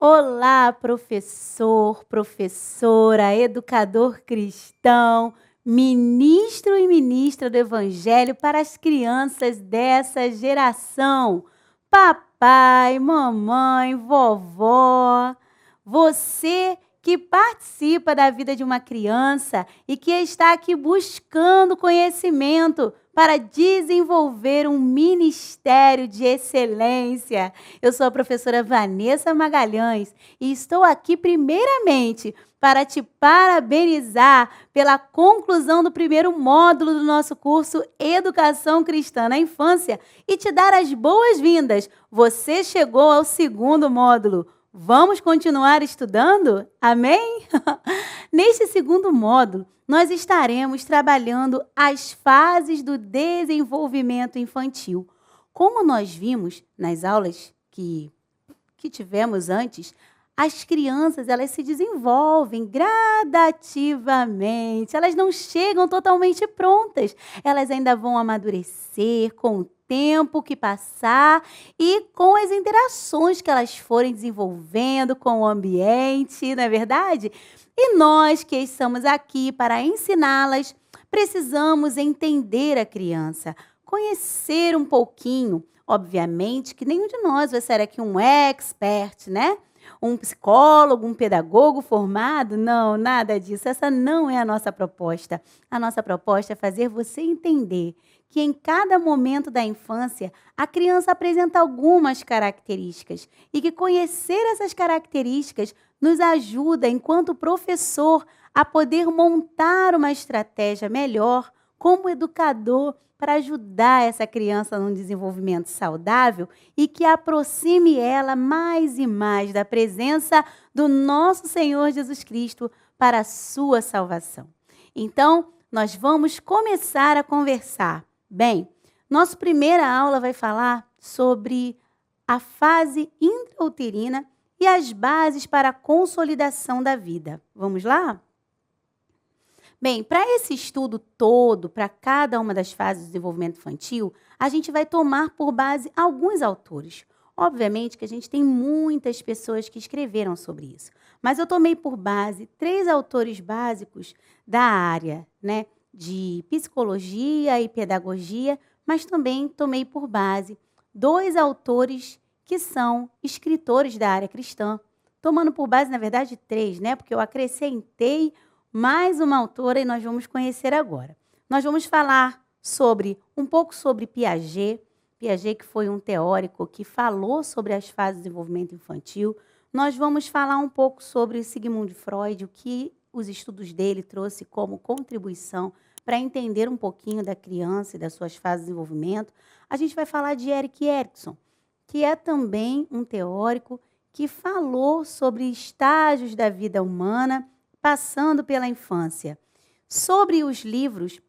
Olá, professor, professora, educador cristão, ministro e ministra do Evangelho para as crianças dessa geração. Papai, mamãe, vovó, você que participa da vida de uma criança e que está aqui buscando conhecimento para desenvolver um ministério de excelência. Eu sou a professora Vanessa Magalhães e estou aqui primeiramente para te parabenizar pela conclusão do primeiro módulo do nosso curso Educação Cristã na Infância e te dar as boas-vindas. Você chegou ao segundo módulo. Vamos continuar estudando? Amém? Neste segundo módulo, nós estaremos trabalhando as fases do desenvolvimento infantil. Como nós vimos nas aulas que tivemos antes, as crianças elas se desenvolvem gradativamente, elas não chegam totalmente prontas, elas ainda vão amadurecer com o tempo que passar e com as interações que elas forem desenvolvendo com o ambiente, não é verdade? E nós que estamos aqui para ensiná-las, precisamos entender a criança, conhecer um pouquinho. Obviamente que nenhum de nós vai ser aqui um expert, né? Um psicólogo, um pedagogo formado? Não, nada disso. Essa não é a nossa proposta. A nossa proposta é fazer você entender que em cada momento da infância, a criança apresenta algumas características e que conhecer essas características nos ajuda, enquanto professor, a poder montar uma estratégia melhor como educador para ajudar essa criança num desenvolvimento saudável e que aproxime ela mais e mais da presença do nosso Senhor Jesus Cristo para a sua salvação. Então, nós vamos começar a conversar. Bem, nossa primeira aula vai falar sobre a fase intrauterina e as bases para a consolidação da vida. Vamos lá? Bem, para esse estudo todo, para cada uma das fases do desenvolvimento infantil, a gente vai tomar por base alguns autores. Obviamente que a gente tem muitas pessoas que escreveram sobre isso, mas eu tomei por base 3 autores básicos da área, né, de psicologia e pedagogia, mas também tomei por base 2 autores que são escritores da área cristã, tomando por base, na verdade, 3, né, porque eu acrescentei mais uma autora e nós vamos conhecer agora. Nós vamos falar um pouco sobre Piaget, que foi um teórico que falou sobre as fases do desenvolvimento infantil. Nós vamos falar um pouco sobre Sigmund Freud, o que os estudos dele trouxe como contribuição para entender um pouquinho da criança e das suas fases de desenvolvimento. A gente vai falar de Erik Erikson, que é também um teórico que falou sobre estágios da vida humana, passando pela infância. Sobre os livros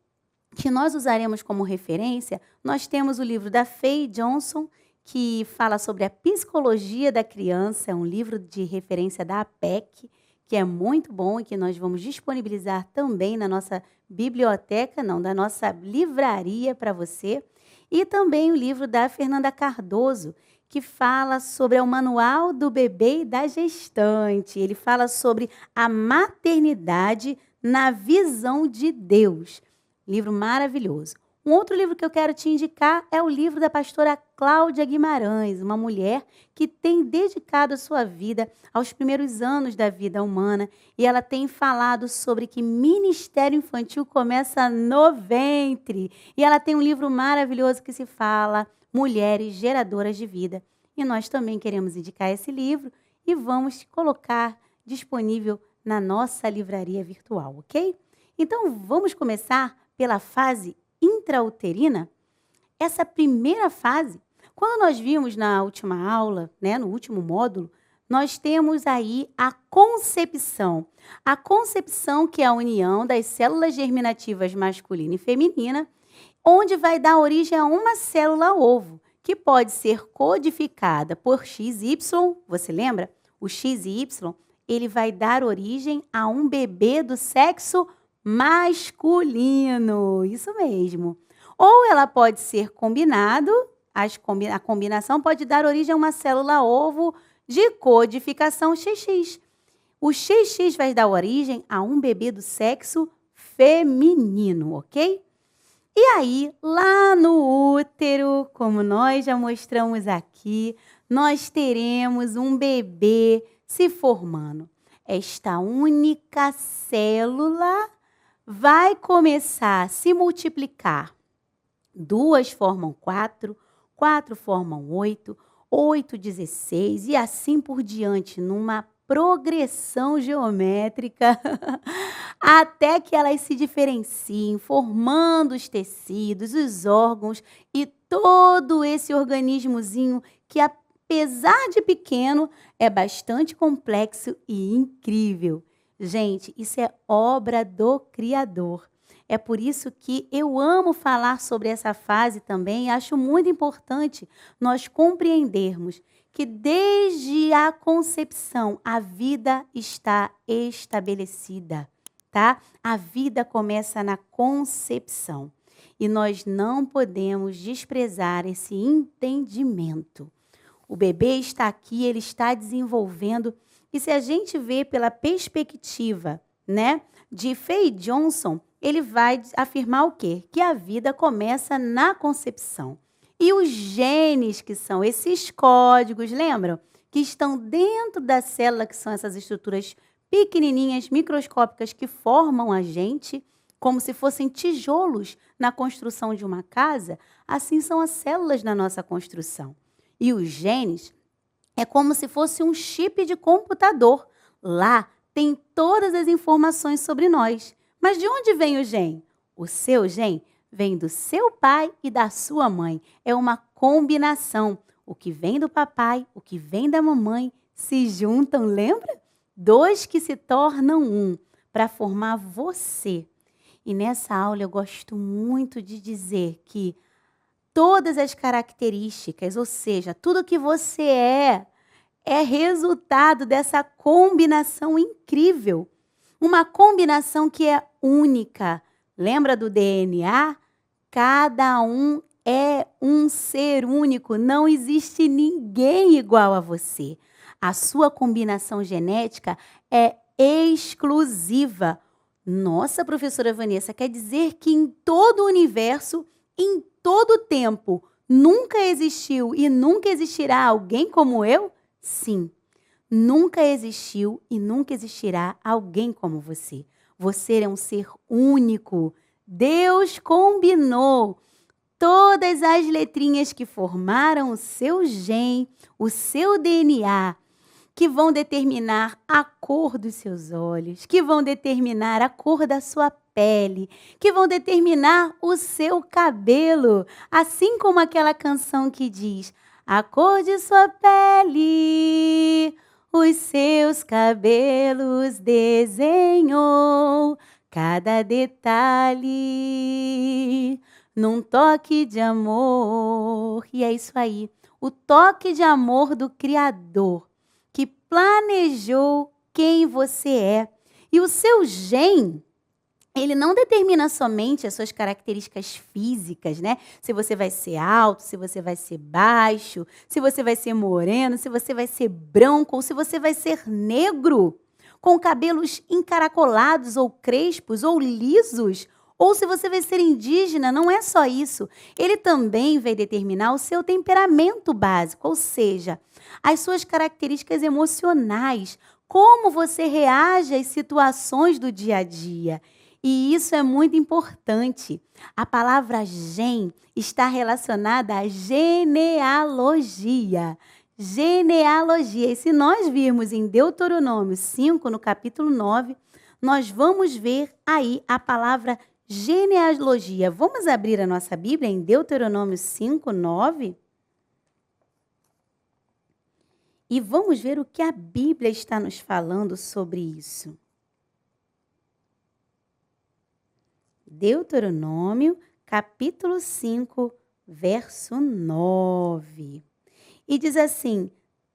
que nós usaremos como referência, nós temos o livro da Faye Johnson, que fala sobre a psicologia da criança, é um livro de referência da APEC, que é muito bom e que nós vamos disponibilizar também na nossa biblioteca, da nossa livraria para você. E também o livro da Fernanda Cardoso, que fala sobre o manual do bebê e da gestante. Ele fala sobre a maternidade na visão de Deus. Livro maravilhoso. Um outro livro que eu quero te indicar é o livro da pastora Cláudia Guimarães, uma mulher que tem dedicado a sua vida aos primeiros anos da vida humana, e ela tem falado sobre que ministério infantil começa no ventre. E ela tem um livro maravilhoso que se fala Mulheres Geradoras de Vida. E nós também queremos indicar esse livro e vamos colocar disponível na nossa livraria virtual, ok? Então, vamos começar pela fase intrauterina. Essa primeira fase, quando nós vimos na última aula, né, no último módulo, nós temos aí a concepção. A concepção, que é a união das células germinativas masculina e feminina, onde vai dar origem a uma célula ovo, que pode ser codificada por XY. Você lembra? O XY, ele vai dar origem a um bebê do sexo masculino. Isso mesmo. Ou ela pode ser combinado, a combinação pode dar origem a uma célula ovo de codificação XX. O XX vai dar origem a um bebê do sexo feminino, ok? E aí, lá no útero, como nós já mostramos aqui, nós teremos um bebê se formando. Esta única célula vai começar a se multiplicar. 2 formam 4, 4 formam 8, 8, 16 e assim por diante, numa progressão geométrica, até que elas se diferenciem, formando os tecidos, os órgãos e todo esse organismozinho que, apesar de pequeno, é bastante complexo e incrível. Gente, isso é obra do Criador. É por isso que eu amo falar sobre essa fase também. Acho muito importante nós compreendermos que desde a concepção a vida está estabelecida, tá? A vida começa na concepção e nós não podemos desprezar esse entendimento. O bebê está aqui, ele está desenvolvendo, e se a gente vê pela perspectiva, né, de Faye Johnson, ele vai afirmar o quê? Que a vida começa na concepção. E os genes, que são esses códigos, lembram? Que estão dentro da célula, que são essas estruturas pequenininhas, microscópicas, que formam a gente, como se fossem tijolos na construção de uma casa, assim são as células na nossa construção. E os genes é como se fosse um chip de computador. Lá tem todas as informações sobre nós. Mas de onde vem o gene? O seu gene vem do seu pai e da sua mãe. É uma combinação. O que vem do papai, o que vem da mamãe, se juntam, lembra? 2 que se tornam um, para formar você. E nessa aula eu gosto muito de dizer que todas as características, ou seja, tudo que você é resultado dessa combinação incrível. Uma combinação que é única. Lembra do DNA? Cada um é um ser único. Não existe ninguém igual a você. A sua combinação genética é exclusiva. Nossa, professora Vanessa, quer dizer que em todo o universo, em todo o tempo, nunca existiu e nunca existirá alguém como eu? Sim. Nunca existiu e nunca existirá alguém como você. Você é um ser único. Deus combinou todas as letrinhas que formaram o seu gene, o seu DNA, que vão determinar a cor dos seus olhos, que vão determinar a cor da sua pele, que vão determinar o seu cabelo, assim como aquela canção que diz: a cor de sua pele, os seus cabelos desenhou, cada detalhe num toque de amor. E é isso aí, o toque de amor do Criador, que planejou quem você é. E o seu gene, ele não determina somente as suas características físicas, né? Se você vai ser alto, se você vai ser baixo, se você vai ser moreno, se você vai ser branco ou se você vai ser negro, com cabelos encaracolados ou crespos ou lisos, ou se você vai ser indígena. Não é só isso. Ele também vai determinar o seu temperamento básico, ou seja, as suas características emocionais, como você reage às situações do dia a dia. E isso é muito importante. A palavra gen está relacionada à genealogia. Genealogia. E se nós virmos em Deuteronômio 5, no capítulo 9, nós vamos ver aí a palavra genealogia. Vamos abrir a nossa Bíblia em Deuteronômio 5, 9. E vamos ver o que a Bíblia está nos falando sobre isso. Deuteronômio, capítulo 5, verso 9. E diz assim: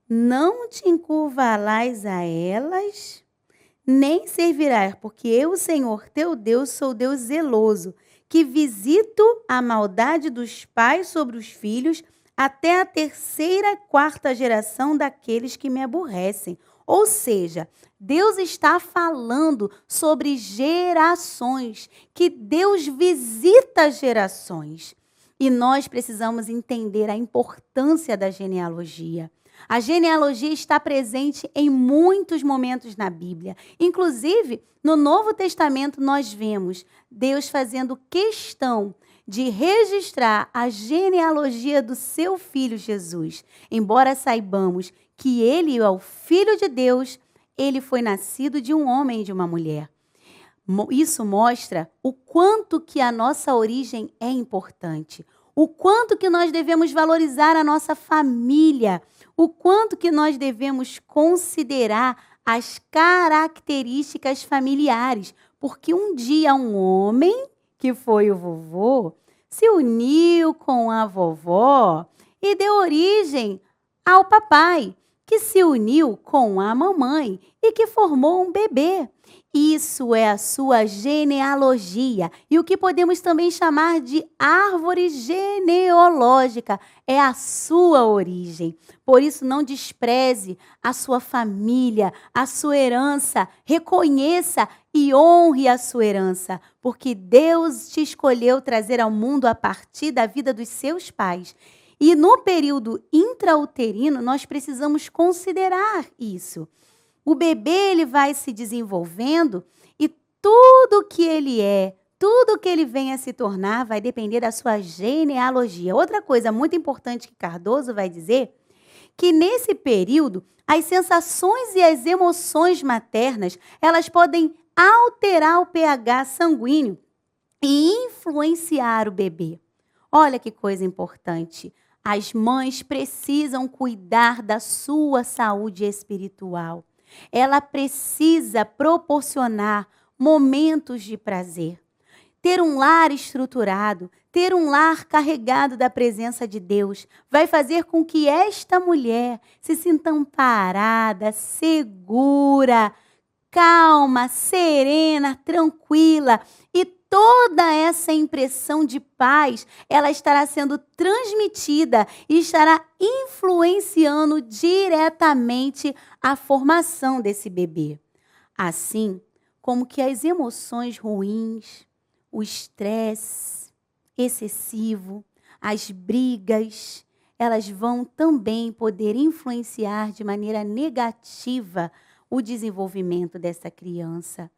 não te encurvalarás a elas, nem servirás, porque eu, Senhor teu Deus, sou Deus zeloso, que visito a maldade dos pais sobre os filhos até a terceira e quarta geração daqueles que me aborrecem. Ou seja, Deus está falando sobre gerações, que Deus visita gerações. E nós precisamos entender a importância da genealogia. A genealogia está presente em muitos momentos na Bíblia. Inclusive, no Novo Testamento, nós vemos Deus fazendo questão de registrar a genealogia do seu filho Jesus. Embora saibamos que ele é o Filho de Deus, ele foi nascido de um homem e de uma mulher. Isso mostra o quanto que a nossa origem é importante, o quanto que nós devemos valorizar a nossa família, o quanto que nós devemos considerar as características familiares, porque um dia um homem, que foi o vovô, se uniu com a vovó e deu origem ao papai, que se uniu com a mamãe e que formou um bebê. Isso é a sua genealogia. E o que podemos também chamar de árvore genealógica é a sua origem. Por isso, não despreze a sua família, a sua herança. Reconheça e honre a sua herança, porque Deus te escolheu trazer ao mundo a partir da vida dos seus pais. E no período intrauterino, nós precisamos considerar isso. O bebê ele vai se desenvolvendo e tudo que ele é, tudo que ele vem a se tornar vai depender da sua genealogia. Outra coisa muito importante que Cardoso vai dizer, que nesse período, as sensações e as emoções maternas, elas podem alterar o pH sanguíneo e influenciar o bebê. Olha que coisa importante. As mães precisam cuidar da sua saúde espiritual. Ela precisa proporcionar momentos de prazer. Ter um lar estruturado, ter um lar carregado da presença de Deus, vai fazer com que esta mulher se sinta amparada, segura, calma, serena, tranquila. E toda essa impressão de paz, ela estará sendo transmitida e estará influenciando diretamente a formação desse bebê. Assim como que as emoções ruins, o estresse excessivo, as brigas, elas vão também poder influenciar de maneira negativa o desenvolvimento dessa criança.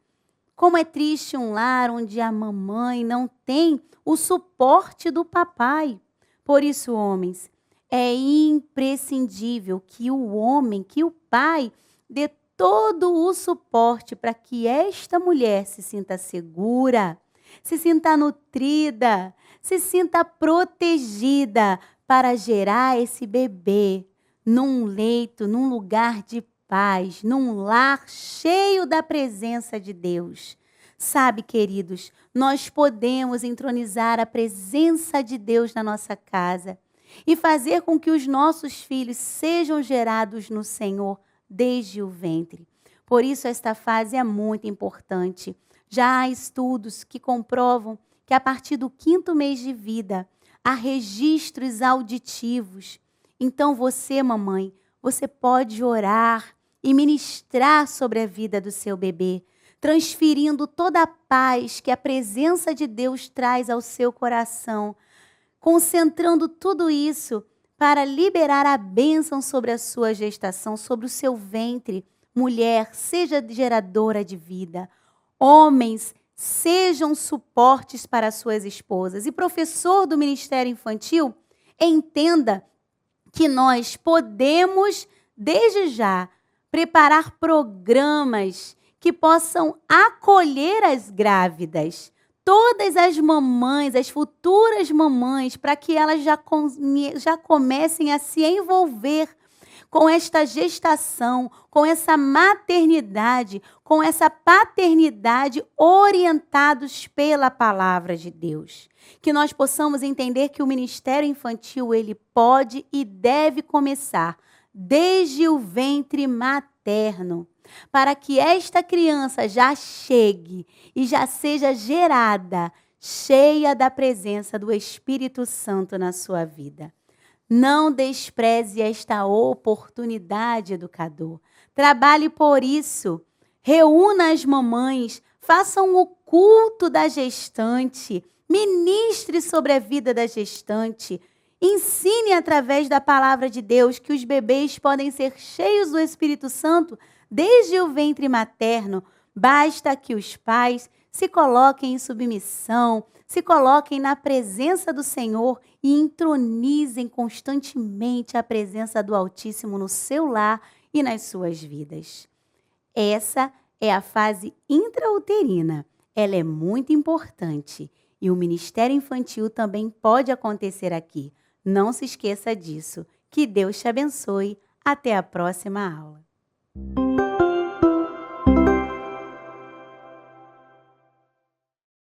Como é triste um lar onde a mamãe não tem o suporte do papai. Por isso, homens, é imprescindível que o homem, que o pai, dê todo o suporte para que esta mulher se sinta segura, se sinta nutrida, se sinta protegida para gerar esse bebê num leito, num lugar de paz, num lar cheio da presença de Deus. Sabe, queridos, nós podemos entronizar a presença de Deus na nossa casa e fazer com que os nossos filhos sejam gerados no Senhor desde o ventre. Por isso, esta fase é muito importante. Já há estudos que comprovam que a partir do 5º mês de vida, há registros auditivos. Então, você, mamãe, você pode orar e ministrar sobre a vida do seu bebê, transferindo toda a paz que a presença de Deus traz ao seu coração, concentrando tudo isso para liberar a bênção sobre a sua gestação, sobre o seu ventre. Mulher, seja geradora de vida. Homens, sejam suportes para suas esposas. E professor do Ministério Infantil, entenda que nós podemos, desde já, preparar programas que possam acolher as grávidas, todas as mamães, as futuras mamães, para que elas já comecem a se envolver com esta gestação, com essa maternidade, com essa paternidade orientados pela palavra de Deus. Que nós possamos entender que o ministério infantil, ele pode e deve começar desde o ventre materno, para que esta criança já chegue e já seja gerada, cheia da presença do Espírito Santo na sua vida. Não despreze esta oportunidade, educador. Trabalhe por isso. Reúna as mamães, façam o culto da gestante, ministre sobre a vida da gestante. Ensine através da palavra de Deus que os bebês podem ser cheios do Espírito Santo desde o ventre materno. Basta que os pais se coloquem em submissão, se coloquem na presença do Senhor e entronizem constantemente a presença do Altíssimo no seu lar e nas suas vidas. Essa é a fase intrauterina. Ela é muito importante e o ministério infantil também pode acontecer aqui. Não se esqueça disso. Que Deus te abençoe. Até a próxima aula.